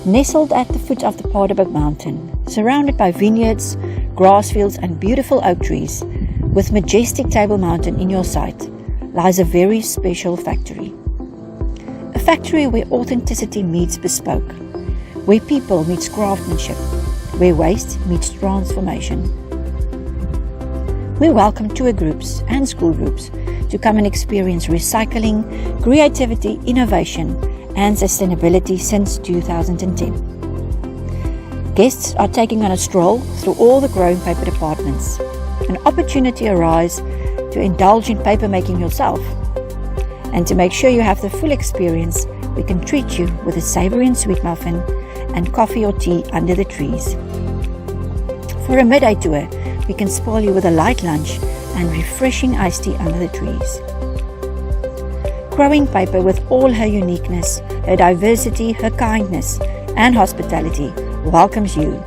Nestled at the foot of the Paardeberg mountain, surrounded by vineyards, grass fields and beautiful oak trees, with majestic Table Mountain in your sight, lies a very special factory. A factory where authenticity meets bespoke, where people meets craftsmanship, where waste meets transformation. We welcome tour groups and school groups to come and experience recycling, creativity, innovation and sustainability since 2010. Guests are taking on a stroll through all the growing paper departments. An opportunity arises to indulge in papermaking yourself. And to make sure you have the full experience, we can treat you with a savoury and sweet muffin and coffee or tea under the trees. For a midday tour, we can spoil you with a light lunch and refreshing iced tea under the trees. Growing paper with all her uniqueness, her diversity, her kindness and hospitality welcomes you